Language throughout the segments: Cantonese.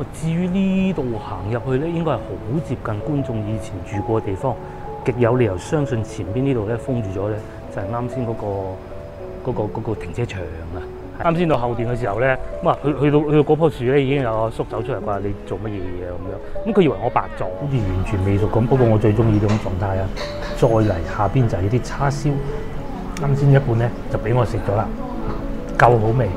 至於呢度行入去咧，應該係好接近觀眾以前住過嘅地方，極有理由相信前邊呢度咧封住咗咧，就係啱先嗰個停車場啊！啱先到後段嘅時候咧，咁啊去到嗰棵樹咧，已經有阿叔走出嚟話：你做乜嘢嘢咁樣？咁佢以為我白撞，好似完全未熟咁。不過我最中意呢種狀態啊！再嚟下邊就係啲叉燒，啱先一半咧就俾我食咗啦，夠好味。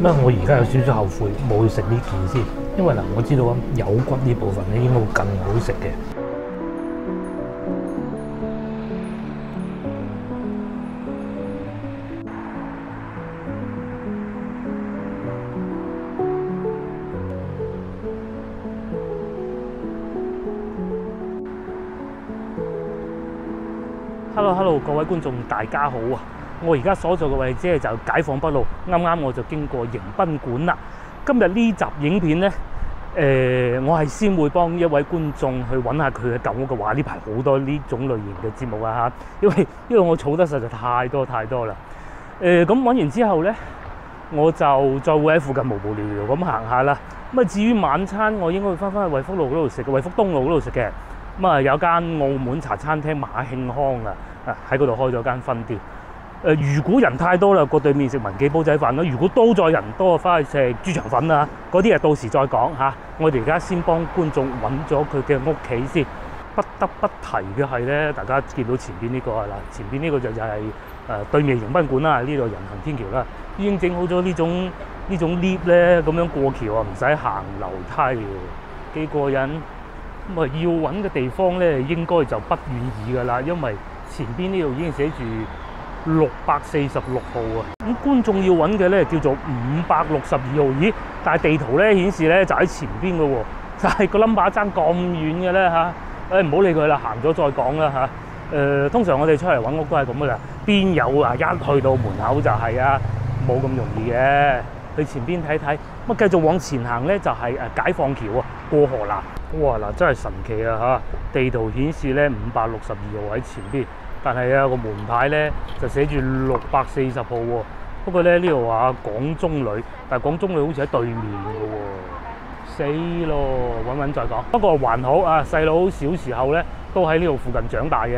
咁啊，我而家有少少後悔冇食呢件先，因為嗱，我知道啊，有骨呢部分咧應該會更好食嘅。Hello， 各位觀眾大家好啊！我而家所在嘅位置就解放北路，啱我就經過迎賓館啦。今日呢集影片呢，我係先會幫一位觀眾去揾下佢嘅舊屋嘅話，呢排好多呢種類型嘅節目啊嚇，因為我儲得實在太多啦。咁揾完之後呢，我就再會喺附近無聊咁行下啦。咁啊，至於晚餐，我應該會翻去惠福路嗰度食嘅，惠福東路嗰度食嘅。咁啊，有間澳門茶餐廳馬慶康啊，喺嗰度開咗間分店。如果人太多啦，過對面食文記煲仔飯啦。如果都再人多，翻去食豬腸粉啊，嗰啲到時再講嚇。我哋而家先幫觀眾揾咗佢嘅屋企先。不得不提嘅係咧，大家見到前邊呢個係啦，前邊呢個就係對面迎賓館啦，呢度人行天橋啦，已經整好咗呢種 lift 咧，咁樣過橋啊，唔使行樓梯，幾過癮。咁啊，要揾嘅地方咧，應該就不遠矣㗎啦，因為前邊呢度已經寫住646號啊。咁觀眾要揾嘅咧叫做562號，咦？但係地圖咧顯示咧就喺前邊嘅喎，但係個 number 爭咁遠嘅咧嚇，唔好理佢啦，行咗再講啦嚇。通常我哋出嚟揾屋都係咁噶啦，邊有啊？一去到門口就係啊，冇咁容易嘅。去前邊睇睇，咁繼續往前行咧就係解放橋啊，過河啦。哇嗱，真係神奇啊嚇！地圖顯示咧562號喺前邊，但係個門牌咧就寫住640號喎。不過咧呢度話廣中旅，但係廣中旅好似喺對面嘅喎，死咯！揾再講。不過還好啊，細佬小時候咧都喺呢度附近長大嘅。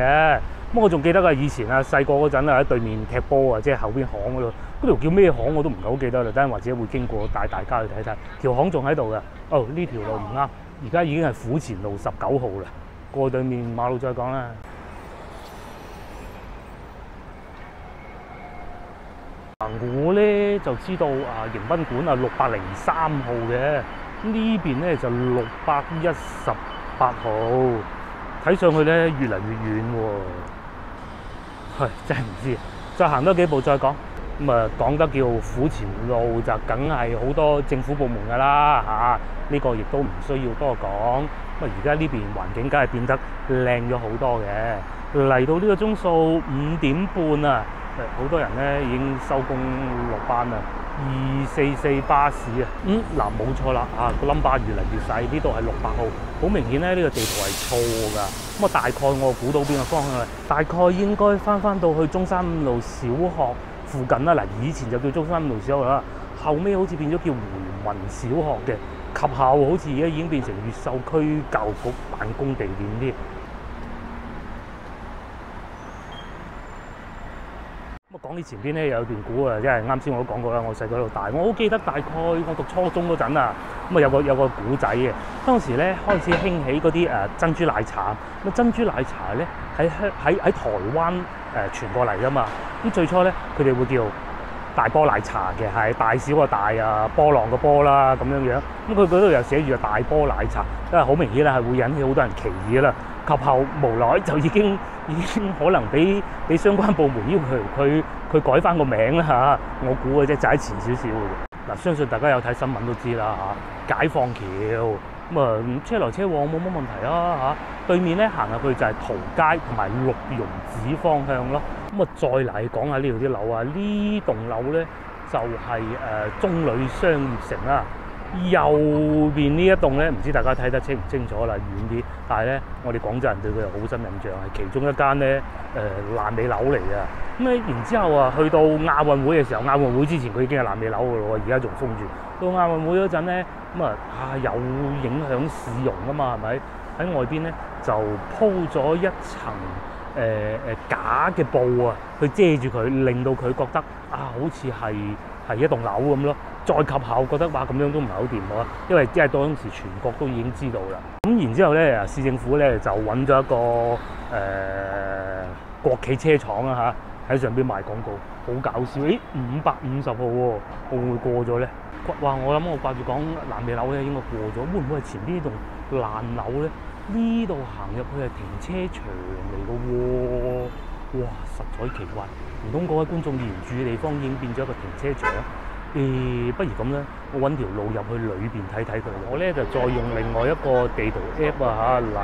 咁我仲記得以前細個嗰陣喺對面踢波啊，即係後邊巷嗰度，嗰條叫咩巷我都唔係好記得啦。等陣或者會經過帶大家去睇睇，條巷仲喺度嘅。哦，呢條路唔啱，而家已經係府前路19號啦。過對面馬路再講啦。我咧就知道迎賓館603號嘅，呢邊咧就618號，睇上去咧越嚟越遠喎。真係唔知，再行多幾步再講。咁啊，講得叫府前路就梗係好多政府部門㗎啦嚇，呢個亦都唔需要多講。咁啊，而家呢邊環境梗係變得靚咗好多嘅。嚟到呢個鐘數5點半啊，好多人咧已經收工落班啦。244巴士啊，嗱冇錯啦，個 number 越嚟越細，呢度係68號，好明顯咧呢個地圖係錯㗎。咁啊，大概我估到邊個方向啦？大概應該翻到去中山五路小學附近啦。嗱，以前就叫中山五路小學啦，後尾好似變咗叫回民小學嘅，及後好似而家已經變成越秀區教育局辦公地點添。講起前邊咧有段古啊，即係啱先我都講過啦。我細個喺度大，我好記得大概我讀初中嗰陣啊，咁啊有個古仔嘅。當時咧開始興起嗰啲珍珠奶茶，咁珍珠奶茶咧喺台灣傳過嚟噶嘛。咁最初咧佢哋會叫大波奶茶嘅，係大小個大啊，波浪個波啦咁樣樣。咁佢嗰度又寫住大波奶茶，因為好明顯啦，係會引起好多人歧義啦。及後無奈就已經可能俾相關部門要求佢改翻個名啦嚇，我估嘅啫，就喺前少少嘅。嗱，相信大家有睇新聞都知啦嚇，解放橋咁啊，車來車往冇乜問題啊嚇。對面咧行入去就係桃街同埋六榕寺方向咯。咁啊，再嚟講下呢度啲樓啊，呢棟樓咧就係中旅商業城啦。右邊呢一棟咧，唔知大家睇得清唔清楚啦，遠啲。但係咧，我哋廣州人對佢有好深印象，係其中一間咧爛尾樓嚟嘅。咁咧，然之後啊，去到亞運會嘅時候，亞運會之前佢已經係爛尾樓㗎咯，而家仲封住。到亞運會嗰陣咧，咁有影響市容啊嘛，係咪？喺外邊咧就鋪咗一層假嘅布啊，去遮住佢，令到佢覺得好似係一棟樓咁咯。再及後覺得哇，咁樣都唔係好掂喎，因為當時全國都已經知道啦。咁然之後咧，市政府咧就揾咗一個國企車廠啊喺上邊賣廣告，好搞笑。550號喎，會唔會過咗咧？哇！我諗我掛住講爛尾樓咧，應該過咗，會唔會係前邊呢棟爛樓咧？呢度行入去係停車場嚟嘅喎，哇！實在奇怪，唔通各位觀眾以前住嘅地方已經變咗一個停車場？不如咁咧，我揾條路入去裏邊睇睇佢。我咧就再用另外一個地圖 app 嚟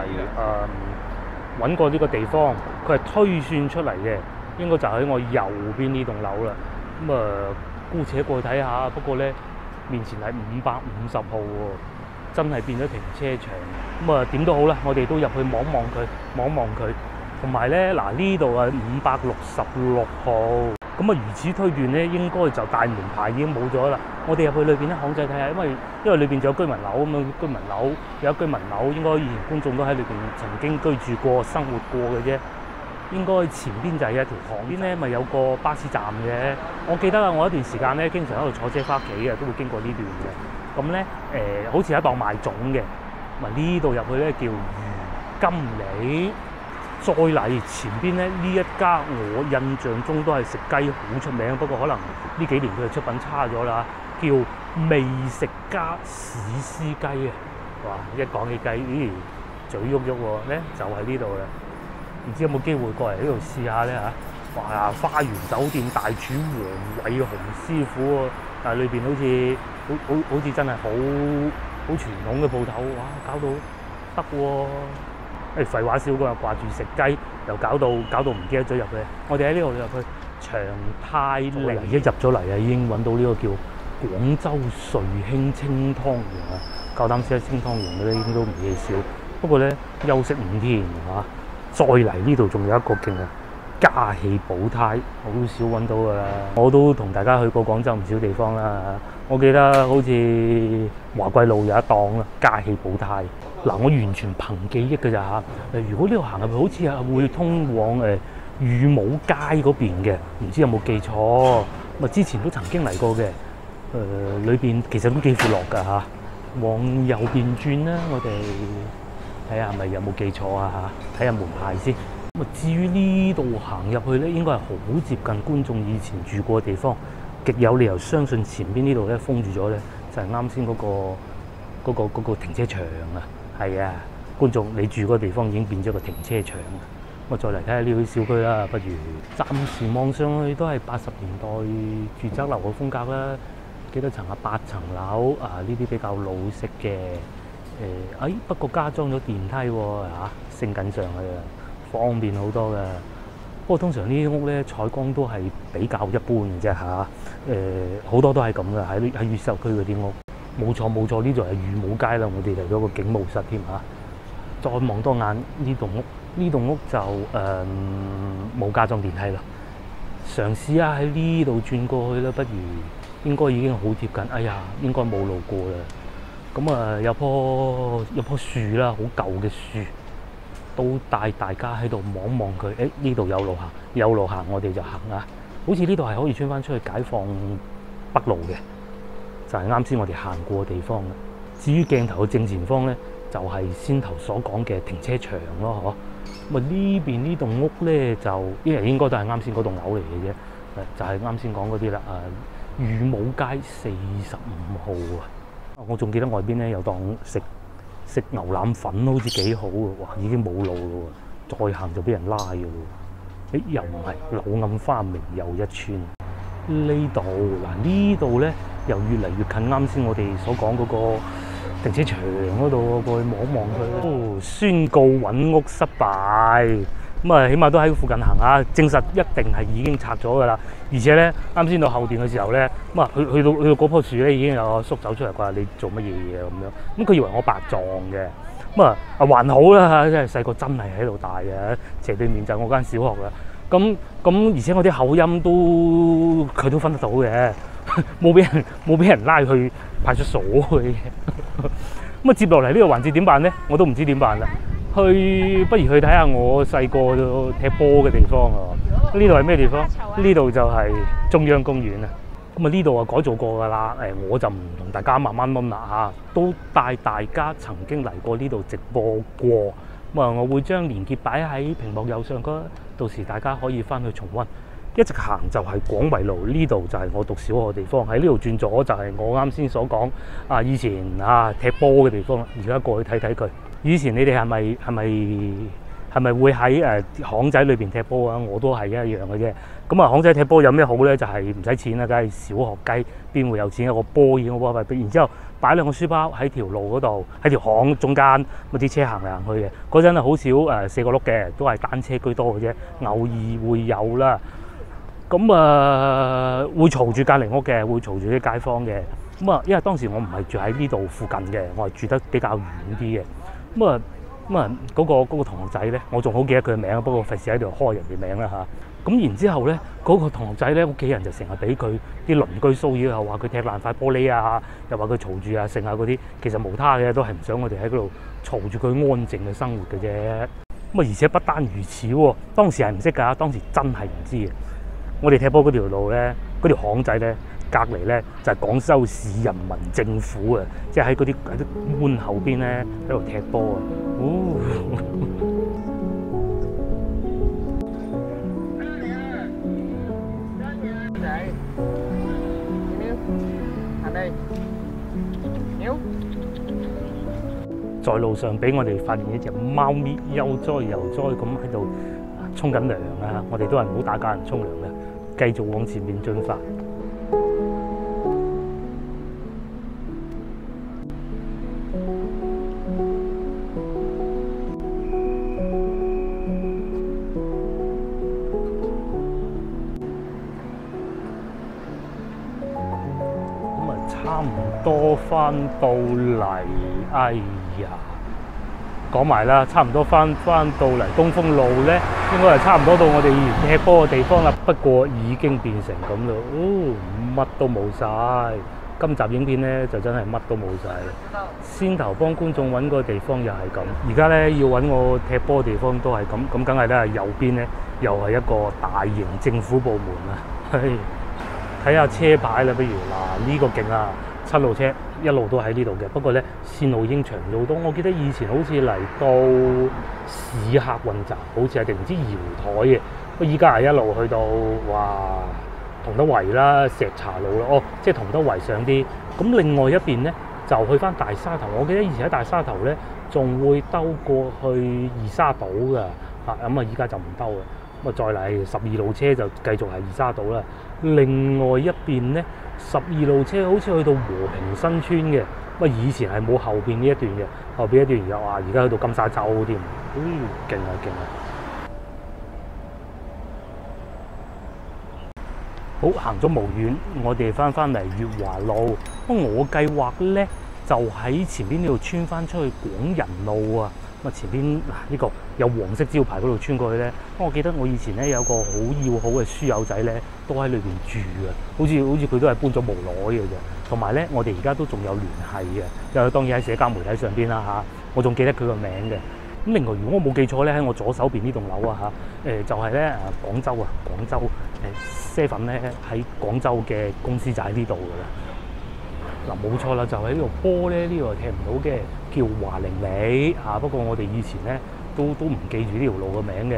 揾過呢個地方，佢係推算出嚟嘅，應該就喺我右邊呢棟樓啦。咁姑且過去睇下。不過咧，面前係550號喎，真係變咗停車場。點都好啦，我哋都入去望望佢。同埋咧，嗱呢度係566號。咁如此推斷咧，應該就大門牌已經冇咗啦。我哋入去裏邊咧，巷仔睇下，因為裏邊仲有居民樓咁樣，居民樓有居民樓，應該以前觀眾都喺裏邊曾經居住過、生活過嘅啫。應該前邊就係一條巷邊咧，咪有個巴士站嘅。我記得啊，我一段時間咧，經常喺度坐車翻屋企嘅，都會經過呢段嘅。咁咧好似一檔賣粽嘅，呢度入去咧叫魚金里。再嚟前邊咧，呢一家我印象中都係食雞好出名，不過可能呢幾年佢嘅出品差咗啦，叫味食家史詩雞啊！哇，一講起雞，嘴喐喐喎，咧就係呢度啦。唔知有冇機會過嚟呢度試下咧嚇？哇！花園酒店大廚黃偉雄師傅喎，但係裏邊好似真係好傳統嘅鋪頭，哇！搞到得喎。廢話少講，又掛住食雞，又搞到唔記得咗入去。我哋喺呢度入去長泰寧，一入咗嚟啊，已經揾到呢個叫廣州瑞興清湯圓啊！夠膽食清湯圓嘅咧，應該都唔嘢少。不過咧，休息5天嚇，再嚟呢度仲有一個勁啊！嘉氣寶泰，好少揾到㗎啦。我都同大家去過廣州唔少地方啦。我記得好似華貴路有一檔啦，嘉氣寶泰。嗱，我完全憑記憶㗎咋嚇。如果呢度行入去，好似係會通往羽武街嗰邊嘅，唔知有冇記錯？之前都曾經嚟過嘅。裏邊其實都幾闊落㗎嚇。往右邊轉啦，我哋睇下係咪有冇記錯啊嚇？睇下門牌先。至於呢度行入去咧，應該係好接近觀眾以前住過嘅地方，極有理由相信前邊呢度咧封住咗咧，就係啱先嗰個停車場啊！係啊，觀眾你住嗰個地方已經變咗個停車場啊！我再嚟睇下呢啲小區啦，不如暫時望上去都係80年代住宅樓嘅風格啦，幾多層啊？8層樓啊，呢啲比較老式嘅不過加裝咗電梯喎升緊上去啊！方便好多㗎，不過通常呢啲屋咧採光都係比較一般嘅啫嚇。好多都係咁嘅，喺越秀區嗰啲屋。冇錯，呢度係羽武街啦，我哋嚟咗個警務室添嚇。再望多眼呢棟屋，呢棟屋就冇加裝電梯啦。嘗試下喺呢度轉過去啦，不如應該已經好貼近。哎呀，應該冇路過啦。咁有棵樹啦，好舊嘅樹。都帶大家喺度望望佢，呢度有路行，我哋就行啊！好似呢度係可以穿翻出去解放北路嘅，就係啱先我哋行過嘅地方啦。至於鏡頭嘅正前方咧，就係先頭所講嘅停車場咯，嗬。呢邊呢棟屋咧就應該都係啱先嗰棟樓嚟嘅啫，就係啱先講嗰啲啦。羽武街45號啊！我仲記得外邊咧有檔食牛腩粉好似幾好嘅，哇！已經冇路咯喎，再行就俾人拉嘅咯。又唔係柳暗花明又一村。呢度咧又越嚟越近啱先我哋所講嗰個停車場嗰度，過去望望佢。宣告揾屋失敗，咁啊，起碼都喺附近行下，證實一定係已經拆咗㗎啦。而且咧，啱先到後段嘅時候咧，咁啊去到嗰棵樹咧，已經有個叔走出嚟，佢話你做乜嘢嘢咁樣。咁佢以為我白撞嘅，咁啊還好啦，即係細個真係喺度大嘅，斜對面就係我間小學啦。咁而且我啲口音都佢都分得到嘅，冇俾人拉去派出所嘅。咁啊，接落嚟呢個環節點辦咧？我都唔知點辦啦。不如去睇下我細個踢波嘅地方啊！呢度係咩地方？呢度就係中央公園啊！咁啊，呢度啊改造過㗎啦。我就唔同大家慢慢諗啦嚇，都帶大家曾經嚟過呢度直播過。咁啊，我會將連結擺喺屏幕右上角，到時大家可以翻去重溫。一直行就係廣圍路，呢度就係我讀小學嘅地方。喺呢度轉左就係我啱先所講以前踢波嘅地方啦。而家過去睇睇佢。以前你哋係咪會喺巷仔裏邊踢波啊？我都係一樣嘅啫。咁啊，巷仔踢波有咩好咧？就係唔使錢啦，梗係小學雞邊會有錢？有個波已經好巴閉，然之後擺兩個書包喺條路嗰度，喺條巷中間，咁啲車行嚟行去嘅。嗰陣啊，好少四個轆嘅，都係單車居多嘅啫，偶爾會有啦。咁會嘈住隔離屋嘅，會嘈住啲街坊嘅。咁啊，因為當時我唔係住喺呢度附近嘅，我係住得比較遠啲嘅。嗰個同學仔咧，我仲好記得佢嘅名，不過費事喺度開人哋名啦嚇。咁然之後咧，嗰個同學仔咧，屋企人就成日俾佢啲鄰居騷擾，又話佢踢爛塊玻璃啊，又話佢嘈住啊，剩下嗰啲，其實無他嘅，都係唔想我哋喺嗰度嘈住佢安靜嘅生活嘅啫。而且不單如此喎，當時係唔識㗎，當時真係唔知嘅。我哋踢波嗰條路咧，嗰條巷仔咧，隔離咧就係廣州市人民政府啊，即係喺啲門後邊咧喺度踢波啊！在路上俾我哋發現一隻貓咪悠哉悠哉咁喺度沖緊涼啊！我哋都係唔好打攪人沖涼嘅，繼續往前面進發。差唔多翻到嚟，哎呀，講埋啦，差唔多翻到嚟東風路咧，應該係差唔多到我哋以前踢波嘅地方啦。不過已經變成咁咯，乜都冇晒。今集影片咧就真係乜都冇晒。先頭幫觀眾揾個地方又係咁，而家咧要揾我踢波嘅地方都係咁，咁梗係咧右邊咧又係一個大型政府部門啊。睇下車牌啦，不如嗱呢個勁啊，7路車一路都喺呢度嘅。不過咧線路已經長咗好多。我記得以前好似嚟到市客運站，好似係定唔知瑤台嘅。不過依家係一路去到同德圍啦、石茶路啦。即係同德圍上啲。咁另外一邊咧就去翻大沙頭。我記得以前喺大沙頭咧仲會兜過去二沙島㗎。咁依家就唔兜啦。咁再嚟12路車就繼續係二沙島啦。另外一邊咧，12路車好似去到和平新村嘅。以前係冇後邊呢一段嘅，後邊一段而家去到金沙洲添。勁啊勁啊！好，行咗無遠，我哋翻嚟粵華路。我計劃咧就喺前邊呢度穿翻出去廣仁路啊。前邊呢個有黃色招牌嗰度穿過去咧，我記得我以前咧有個好要好嘅書友仔咧，都喺裏邊住嘅，好似佢都係搬咗無耐嘅啫。同埋咧，我哋而家都仲有聯繫嘅，又當然喺社交媒體上邊啦嚇，我仲記得佢個名嘅。咁另外，如果我冇記錯咧，喺我左手邊呢棟樓啊嚇，就係咧廣州7咧喺廣州嘅公司就喺呢度㗎啦。冇錯啦，就喺呢度波咧，呢度踢唔到嘅，叫華寧里嚇。不過我哋以前咧都唔記住呢條路嘅名嘅，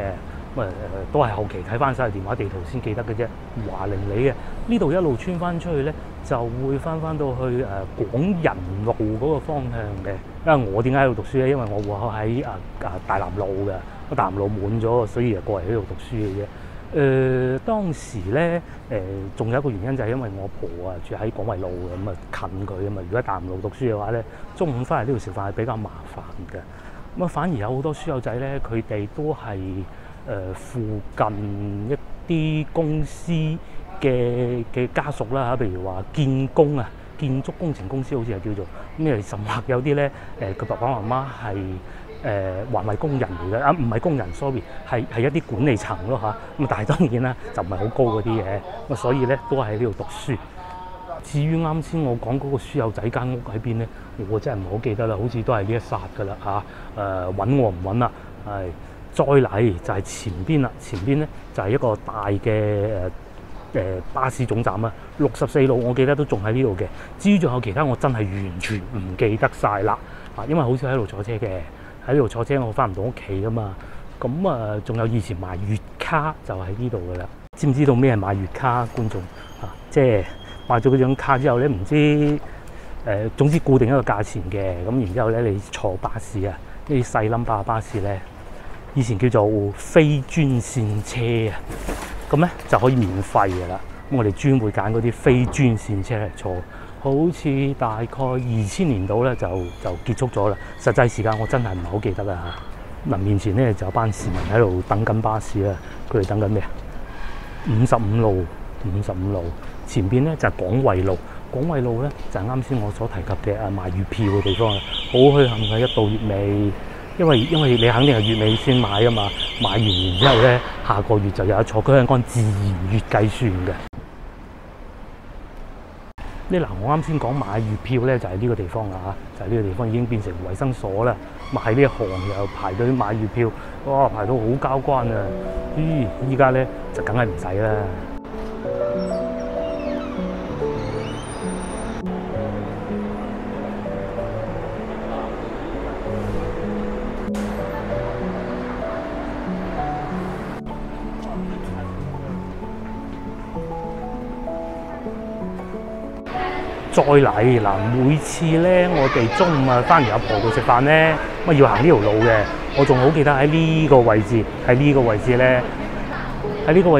都係後期睇翻晒電話地圖先記得嘅啫。華寧里嘅呢度一路穿翻出去咧，就會翻到去廣仁路嗰個方向嘅。因為我點解喺度讀書咧？因為我戶口喺大南路嘅，大南路滿咗，所以就過嚟呢度讀書嘅啫。當時咧仲有一個原因就係因為我婆住喺廣圍路咁近佢啊嘛。如果喺大南路讀書嘅話咧，中午翻嚟呢度食飯係比較麻煩嘅。反而有好多書友仔咧，佢哋都係附近一啲公司嘅家屬啦嚇，譬如話建工啊、建築工程公司好似係叫做咁，甚或有啲咧佢爸爸媽媽係環衛工人嚟嘅唔係工人 ，sorry， 係一啲管理層咯嚇。咁但係當然啦，就唔係好高嗰啲嘅，咁所以咧都係喺呢度讀書。至於啱先我講嗰個書友仔間屋喺邊咧，我真係唔好記得啦，好似都係呢一剎㗎啦嚇。揾我唔揾啦，係再嚟就係前邊啦，前邊咧就係一個大嘅巴士總站啊，64路我記得都仲喺呢度嘅。至於仲有其他，我真係完全唔記得晒啦，因為好少喺度坐車嘅，喺呢度坐車我翻唔到屋企噶嘛。咁仲有以前賣月卡就喺呢度噶啦。知唔知道咩係賣月卡？觀眾即係買咗嗰張卡之後咧，唔知總之固定一個價錢嘅，咁然之後咧你坐巴士啊，呢啲細冧巴士咧，以前叫做非專線車啊，咁咧就可以免費㗎啦。咁我哋專會揀嗰啲非專線車嚟坐，好似大概2000年度咧就結束咗啦。實際時間我真係唔係好記得啦嚇。嗱，面前咧就有班市民喺度等緊巴士啦，佢哋等緊咩啊？55路前邊咧就係廣惠路。廣惠路咧就係啱先我所提及嘅賣月票嘅地方啦，好墟冚嘅，一到月尾，因為你肯定係月尾先買啊嘛，買完然之後咧下個月就有得坐，佢係按自然月計算嘅。我啱先講買月票咧就係呢個地方啦嚇，就係呢個地方已經變成衞生所啦。咁喺呢一行又排隊買月票，哇排到好交關啊！依家咧就梗係唔使啦。再嚟嗱，每次咧我哋中午翻完阿婆度食飯咧，咁要行呢條路嘅。我仲好記得喺呢個位置，喺呢個位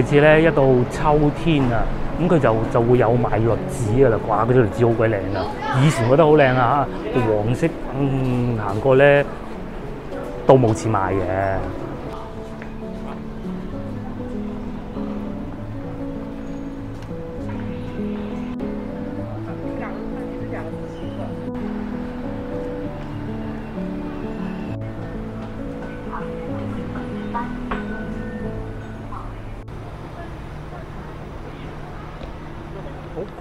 置咧，一到秋天啊，咁佢就會有賣栗子噶啦，掛嗰啲栗子好鬼靚啊！以前覺得好靚啊嚇，黃色行過咧都冇錢買嘅。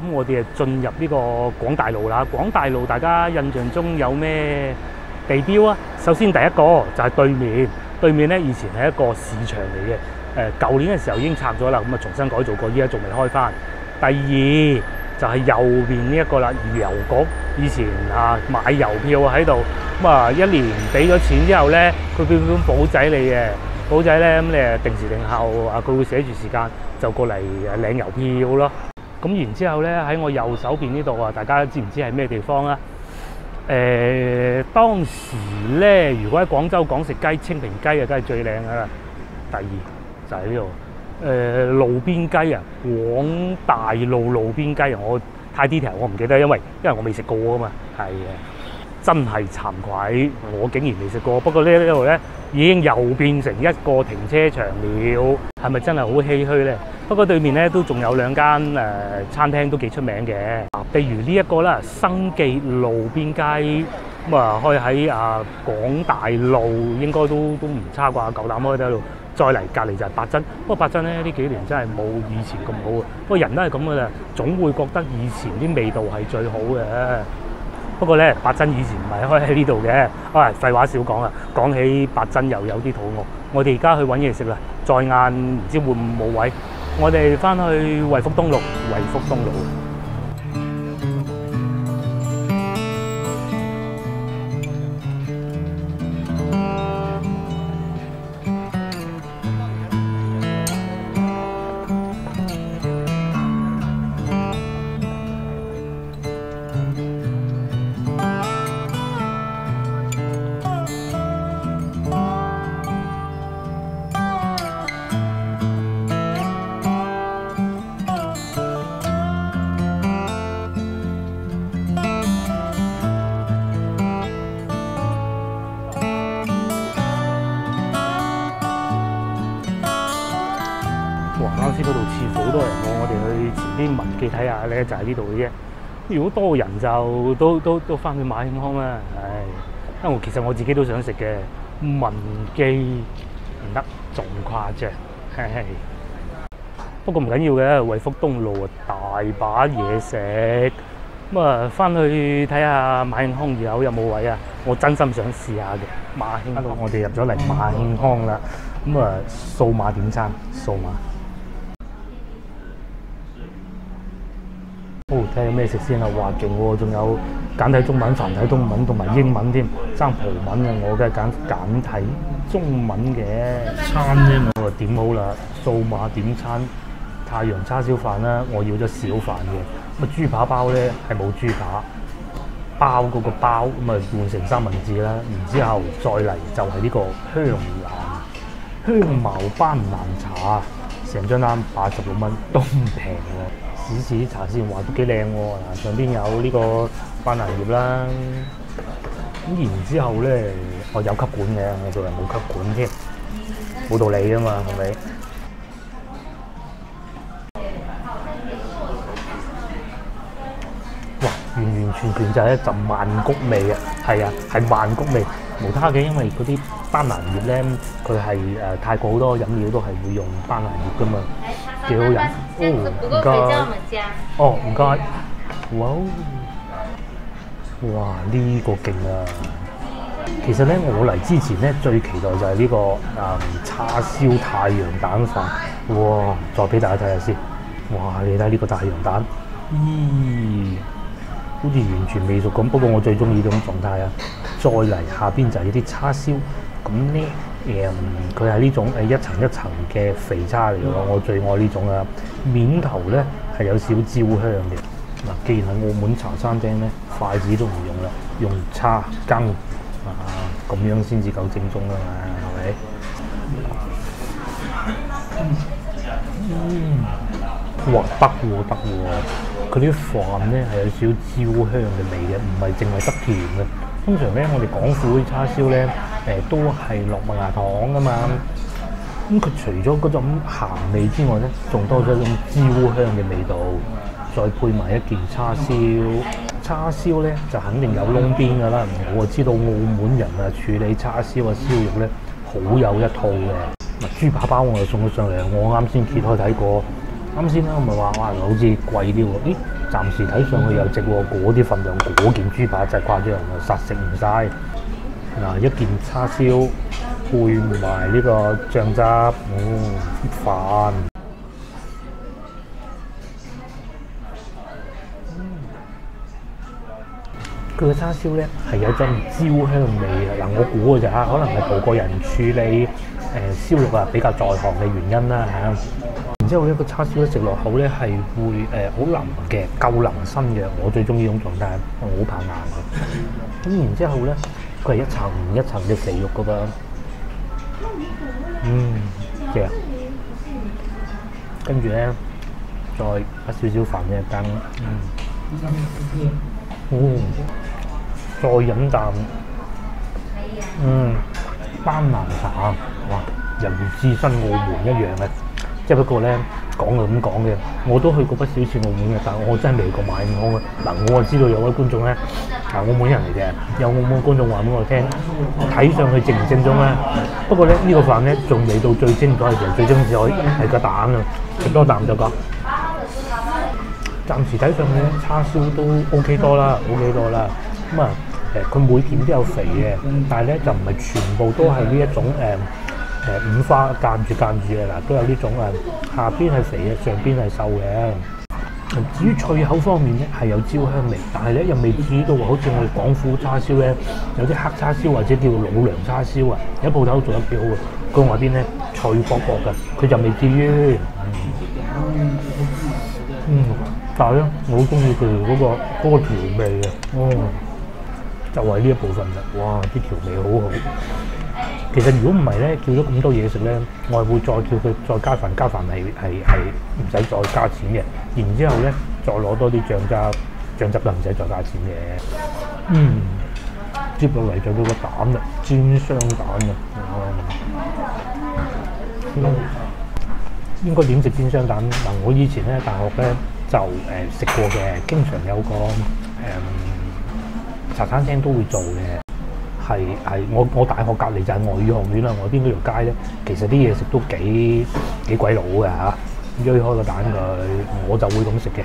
咁我哋就進入呢個廣大路啦。廣大路大家印象中有咩地標啊？首先第一個就係對面咧以前係一個市場嚟嘅，舊年嘅時候已經拆咗啦，咁重新改造過，依家仲未開返。第二就係右邊呢一個啦，郵局以前買郵票喺度，咁1年俾咗錢之後咧，佢俾本簿仔你嘅，簿仔咧咁你定時定候佢會寫住時間就過嚟領郵票咯。咁然之後咧喺我右手邊呢度大家知唔知係咩地方啊？當時咧，如果喺廣州講食雞，清平雞梗係最靚噶啦。第二就係呢度，路邊雞啊，廣大路邊雞啊，我太 detail 我唔記得，因為我未食過啊嘛，係真係慚愧，我竟然未食過。不過呢度咧已經又變成一個停車場了，係咪真係好唏噓咧？不過對面咧都仲有兩間餐廳都幾出名嘅，譬如呢一個啦，生記路邊街，咁開喺廣大路，應該都唔差啩，夠膽開喺度。再嚟隔離就係八珍，不過八珍咧呢幾年真係冇以前咁好啊。不過人都係咁噶啦，總會覺得以前啲味道係最好嘅。不過咧，八珍以前唔係開喺呢度嘅。廢話少講啦，講起八珍又有啲肚餓，我哋而家去揾嘢食啦。再晏唔知會唔會冇位，我哋翻去惠福東路。前啲文記睇下咧，就係呢度嘅啫。如果多人就都翻去馬慶康啦，唉，因為其實我自己都想食嘅文記唔得，仲誇張，嘿。不過唔緊要嘅，惠福東路啊大把嘢食，咁啊翻去睇下馬慶康二樓有冇位啊！我真心想試下嘅馬慶康。我哋入咗嚟馬慶康啦，咁啊掃碼點餐，掃碼。睇下有咩食先啊！哇，勁喎，仲有簡體中文、繁體中文同埋英文添，爭葡文啊！我梗係揀簡體中文嘅餐啫，我就點好啦，掃碼點餐，太陽叉燒飯啦，我要咗小飯嘅，咁啊豬扒包咧係冇豬扒，包嗰個包咁啊換成三文治啦，然之後再嚟就係呢個香茅班蘭茶，成張單86蚊，都唔平喎。試試茶先，話都幾靚喎！嗱，上邊有呢個班蘭葉啦，咁然之後咧，我有吸管嘅，我做人冇吸管添，冇道理㗎嘛，係咪？哇！完全就係一陣曼谷味啊！係啊，係曼谷味，無他嘅，因為嗰啲班蘭葉咧，佢係泰國好多飲料都係會用班蘭葉㗎嘛。幾好飲哦！唔該，哦唔該，哇呢個勁啊！其實咧，我嚟之前咧最期待就係呢個叉燒太陽蛋飯，哇！再俾大家睇下先，哇！你睇呢個太陽蛋，咦，好似完全未熟咁，不過我最中意呢種狀態啊！再嚟下邊就係啲叉燒，咁咧。佢係呢種一層一層嘅肥叉嚟嘅，我最愛呢種啊！面頭咧係有少少焦香嘅。嗱，既然喺澳門茶餐廳咧，筷子都唔用啦，用叉羹啊，咁樣先至夠正宗㗎嘛，係咪？哇，得喎！佢啲飯咧係有少少焦香嘅味嘅，唔係淨係得甜嘅。通常咧，我哋廣府啲叉燒咧，都係落麥芽糖噶嘛。咁佢除咗嗰種鹹味之外咧，仲多咗一種焦香嘅味道，再配埋一件叉燒。叉燒咧就肯定有窿邊噶啦。我知道澳門人啊處理叉燒啊燒肉咧好有一套嘅。嗱，豬扒包我就送咗上嚟，我啱先揭開睇過。啱先咧我咪話哇好似貴啲喎，咦？暫時睇上去又值喎，嗰啲份量，嗰件豬扒真係誇張啊，實食唔晒。嗱，一件叉燒配埋呢個醬汁，飯。佢嘅叉燒咧係有陣焦香味嘅。嗱，我估嘅咋，可能係葡國人處理燒肉啊比較在行嘅原因啦嚇。然之後呢個叉燒咧食落口咧係會好腍嘅，夠腍身嘅。我最中意呢種狀態，我好怕硬嘅。咁然之後咧，佢係一層一層嘅肥肉噶噃，正。跟住咧，再一少少飯嘅羹，再飲啖，班蘭茶，哇，猶如置身澳門一樣嘅。即係不過咧講就咁講嘅，我都去過不少次澳門嘅，但我真係未過馬慶康嘅。嗱，我知道有位觀眾咧係澳門人嚟嘅，有澳門觀眾話俾我聽，睇上去正唔正宗咧？不過咧呢個飯咧仲未到最精彩嘅時候，最精彩係個蛋啊！食多啖就講。暫時睇上去咧叉燒都 OK 多啦，OK 多啦。咁啊佢每件都有肥嘅，但係咧就唔係全部都係呢一種五花間住嘅嗱，都有呢種下邊係肥嘅，上邊係瘦嘅。至於脆口方面咧，係有焦香味，但係咧又未至於到好似我哋廣府叉燒咧，有啲黑叉燒或者叫老娘叉燒啊，有鋪頭做得幾好嘅，佢外邊咧脆薄薄嘅，佢就未至於。但係咧，我好中意佢嗰個調味嘅，就係呢一部分啦。哇，啲調味好好。其實如果唔係咧，叫咗咁多嘢食咧，我係會再叫佢再加飯，加飯係唔使再加錢嘅。然之後咧，再攞多啲醬汁就唔使再加錢嘅。接落嚟就到個蛋啦，煎雙蛋啊！應該點食煎雙蛋嗱？我以前咧大學咧就食過嘅，經常有個茶餐廳都會做嘅。係我大學隔離就係外語學院啦，外邊嗰條街咧，其實啲嘢食都幾鬼佬嘅嚇。鋥開個蛋佢，我就會咁食嘅。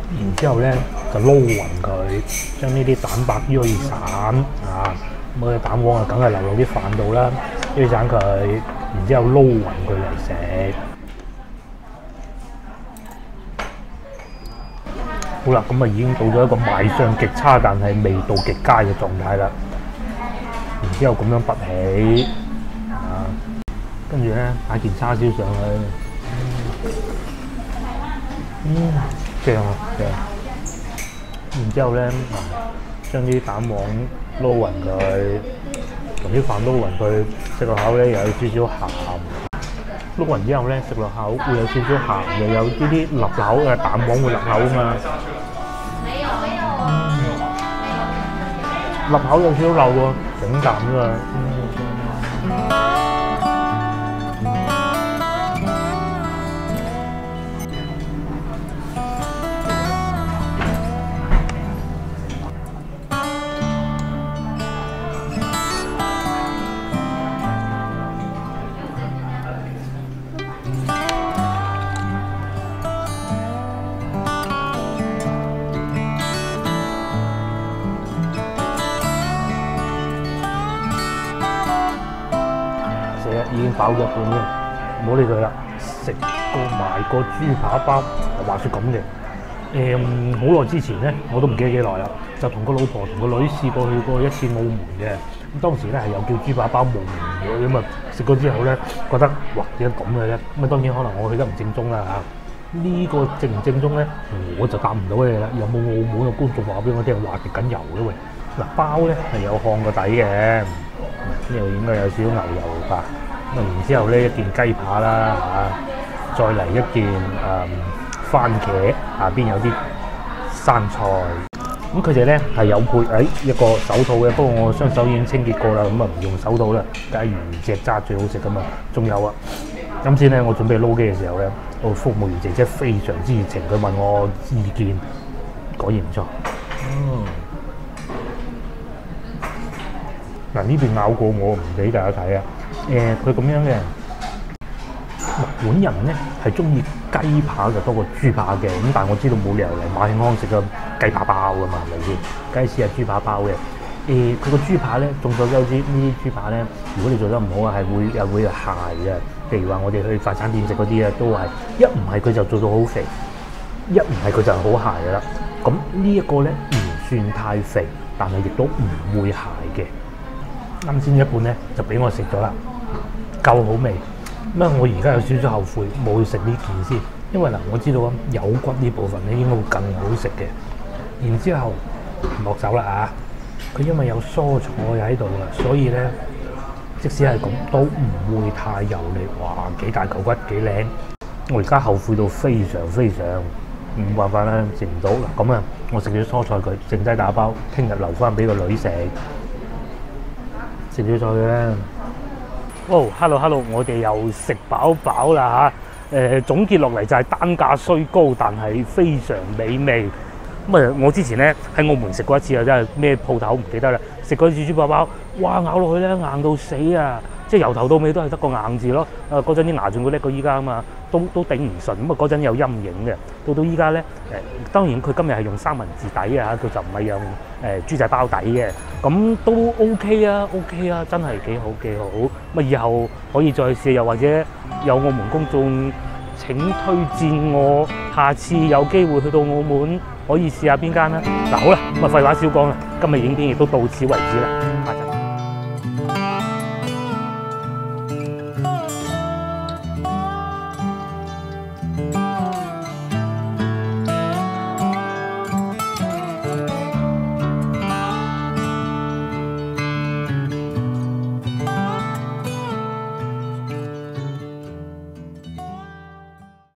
然之後咧就撈勻佢，將呢啲蛋白鋥散啊，咁啲蛋黃啊梗係流落啲飯度啦，鋥散佢，然之後撈勻佢嚟食。好啦，咁啊已經到咗一個賣相極差，但係味道極佳嘅狀態啦。然之後咁樣拔起，啊，跟住咧擺件叉燒上去，正啊正。然之後咧，將啲蛋黃撈勻佢，同啲飯撈勻佢，食落口咧又有少少鹹。撈勻之後咧，食落口會有少少鹹，又有啲立口嘅蛋黃會立口啊嘛。立口有少少漏喎，整啖啫嘛。已經飽咗一半添，唔好理佢啦。食過埋個豬扒包，話説咁嘅。好耐之前咧，我都唔記得幾耐啦，就同個老婆同個女試過去過一次澳門嘅。咁當時咧係有叫豬扒包澳門嘅，咁啊食過之後咧，覺得哇點解咁嘅咧？咁啊當然可能我去得唔正宗啦嚇。呢個正唔正宗咧，我就答唔到你啦。有冇澳門嘅觀眾話俾我聽話滴緊油嘅喂？嗱，包咧係有烘個底嘅，呢度應該有少少牛油吧。咁然之後咧，一件雞扒啦嚇，再嚟一件番茄，下邊有啲生菜。咁佢哋咧係有配一個手套嘅，不過我雙手已經清潔過啦，咁啊唔用手套啦，梗係原隻揸最好食噶嘛。仲有啊，啱先咧我準備撈機嘅時候咧，個服務員姐姐非常之熱情，佢問我意見，果然唔錯。嗱呢邊咬過我唔俾大家睇啊！佢咁樣嘅，日本人咧係中意雞扒就多過豬扒嘅，咁但係我知道冇理由嚟馬慶康食個雞扒包噶嘛，係咪先？梗係試下豬扒包嘅。佢個豬扒咧，眾所周知呢啲豬扒咧，如果你做得唔好啊，係會鞋嘅。譬如話我哋去快餐店食嗰啲啊，都係一唔係佢就做到好肥，一唔係佢就係好鞋嘅啦。咁呢一個咧唔算太肥，但係亦都唔會鞋嘅。啱先一半咧就俾我食咗啦，夠好味。咁啊，我而家有少少後悔冇去食呢件先，因為嗱我知道啊，有骨呢部分咧應該會更好食嘅。然之後落手啦啊！佢因為有蔬菜喺度啊，所以咧即使係咁都唔會太油膩。哇，幾大嚿骨幾靚！我而家後悔到非常，冇辦法啦，食唔到啦。咁啊，我食咗蔬菜佢，剩低打包，聽日留翻俾個女食。食咗菜嘅。hello，我哋又食飽啦嚇。總結落嚟就係單價雖高，但係非常美味。咁啊，我之前咧喺澳門食過一次啊，真係咩鋪頭唔記得啦。食過一次豬扒包，哇咬落去咧硬到死啊！即係由頭到尾都係得個硬字咯。嗰陣啲牙仲會叻過依家啊嘛，都頂唔順。咁啊嗰陣有陰影嘅。到依家咧當然佢今日係用三文治底啊，佢就唔係用豬仔包底嘅。咁都 OK 啊，真係幾好。咁啊以後可以再試，又或者有澳門公眾請推薦我，下次有機會去到澳門可以試下邊間啦。嗱好啦，咁啊廢話少講啦，今日影片亦都到此為止啦。